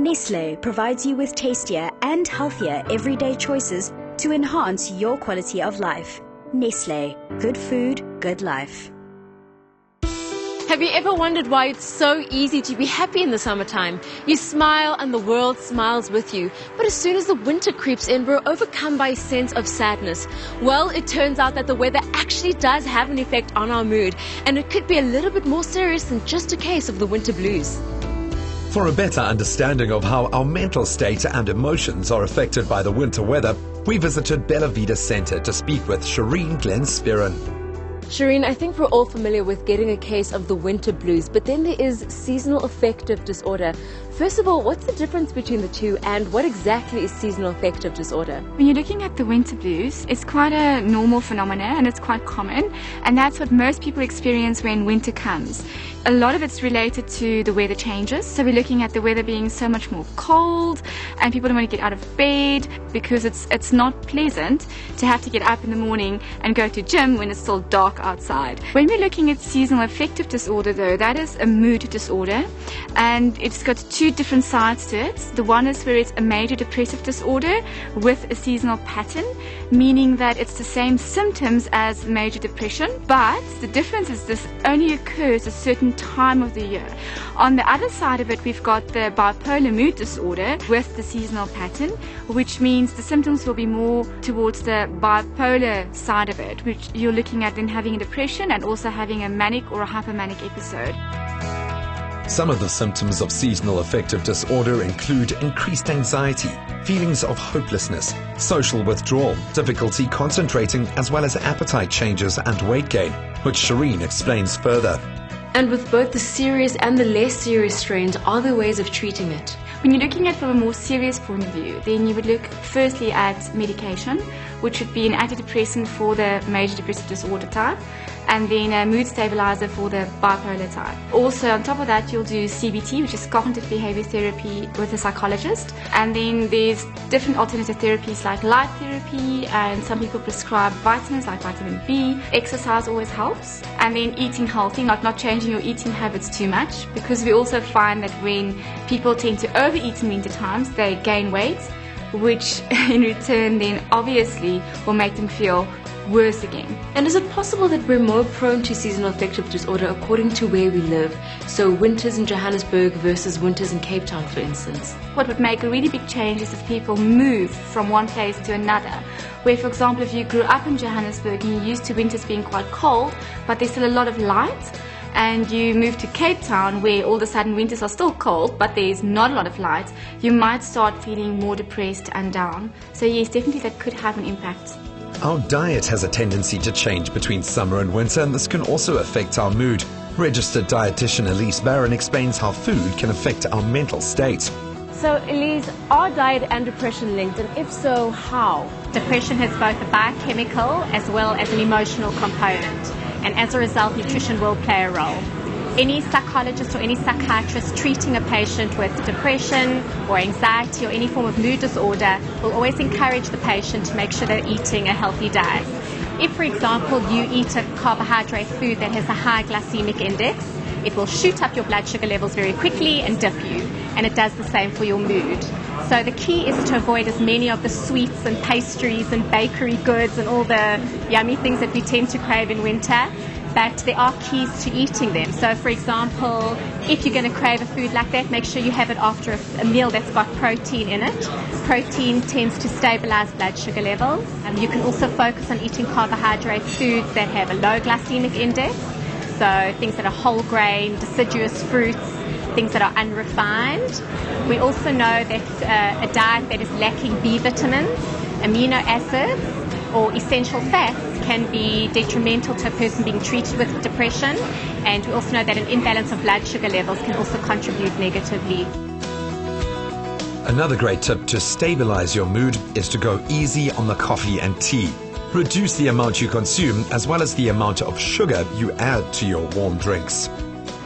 Nestle provides you with tastier and healthier everyday choices to enhance your quality of life. Nestle, good food, good life. Have you ever wondered why it's so easy to be happy in the summertime? You smile and the world smiles with you. But as soon as the winter creeps in, we're overcome by a sense of sadness. Well, it turns out that the weather actually does have an effect on our mood, and it could be a little bit more serious than just a case of the winter blues. For a better understanding of how our mental state and emotions are affected by the winter weather, we visited Bella Vida Centre to speak with Shireen Glenn-Spearin. Shireen, I think we're all familiar with getting a case of the winter blues, but then there is seasonal affective disorder. First of all, what's the difference between the two, and what exactly is seasonal affective disorder? When you're looking at the winter blues, it's quite a normal phenomenon and it's quite common, and that's what most people experience when winter comes. A lot of it's related to the weather changes, so we're looking at the weather being so much more cold and people don't want to get out of bed because it's not pleasant to have to get up in the morning and go to gym when it's still dark outside. When we're looking at seasonal affective disorder though, that is a mood disorder, and it's got two different sides to it. The one is where it's a major depressive disorder with a seasonal pattern, meaning that it's the same symptoms as major depression, but the difference is this only occurs a certain time of the year. On the other side of it, we've got the bipolar mood disorder with the seasonal pattern, which means the symptoms will be more towards the bipolar side of it, which you're looking at then having a depression and also having a manic or a hypomanic episode. Some of the symptoms of seasonal affective disorder include increased anxiety, feelings of hopelessness, social withdrawal, difficulty concentrating, as well as appetite changes and weight gain, which Shireen explains further. And with both the serious and the less serious strains, are there ways of treating it? When you're looking at it from a more serious point of view, then you would look firstly at medication, which would be an antidepressant for the major depressive disorder type, and then a mood stabilizer for the bipolar type. Also, on top of that, you'll do CBT, which is cognitive behavior therapy with a psychologist. And then there's different alternative therapies like light therapy, and some people prescribe vitamins like vitamin B. Exercise always helps. And then eating healthy, not changing your eating habits too much, because we also find that when people tend to overeat in winter times, they gain weight, which in return then obviously will make them feel worse again. And is it possible that we're more prone to seasonal affective disorder according to where we live? So winters in Johannesburg versus winters in Cape Town, for instance. What would make a really big change is if people move from one place to another. Where, for example, if you grew up in Johannesburg and you're used to winters being quite cold, but there's still a lot of light, and you move to Cape Town where all of a sudden winters are still cold but there's not a lot of light, you might start feeling more depressed and down. So yes, definitely that could have an impact. Our diet has a tendency to change between summer and winter, and this can also affect our mood. Registered dietitian Elise Barron explains how food can affect our mental state. So Elise, are diet and depression linked, and if so, how? Depression has both a biochemical as well as an emotional component, and as a result nutrition will play a role. Any psychologist or any psychiatrist treating a patient with depression or anxiety or any form of mood disorder will always encourage the patient to make sure they're eating a healthy diet. If, for example, you eat a carbohydrate food that has a high glycemic index, it will shoot up your blood sugar levels very quickly and dip you, and it does the same for your mood. So the key is to avoid as many of the sweets and pastries and bakery goods and all the yummy things that we tend to crave in winter. But there are keys to eating them. So, for example, if you're going to crave a food like that, make sure you have it after a meal that's got protein in it. Protein tends to stabilize blood sugar levels. You can also focus on eating carbohydrate foods that have a low glycemic index. So things that are whole grain, deciduous fruits, things that are unrefined. We also know that a diet that is lacking B vitamins, amino acids, or essential fats can be detrimental to a person being treated with depression, and we also know that an imbalance of blood sugar levels can also contribute negatively. Another great tip to stabilize your mood is to go easy on the coffee and tea. Reduce the amount you consume as well as the amount of sugar you add to your warm drinks.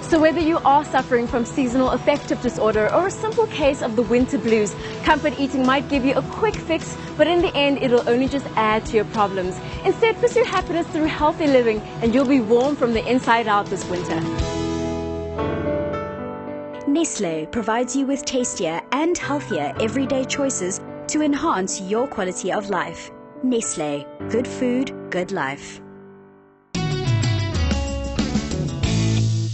So whether you are suffering from seasonal affective disorder or a simple case of the winter blues, comfort eating might give you a quick fix, but in the end it'll only just add to your problems. Instead, pursue happiness through healthy living and you'll be warm from the inside out this winter. Nestle provides you with tastier and healthier everyday choices to enhance your quality of life. Nestle, good food, good life.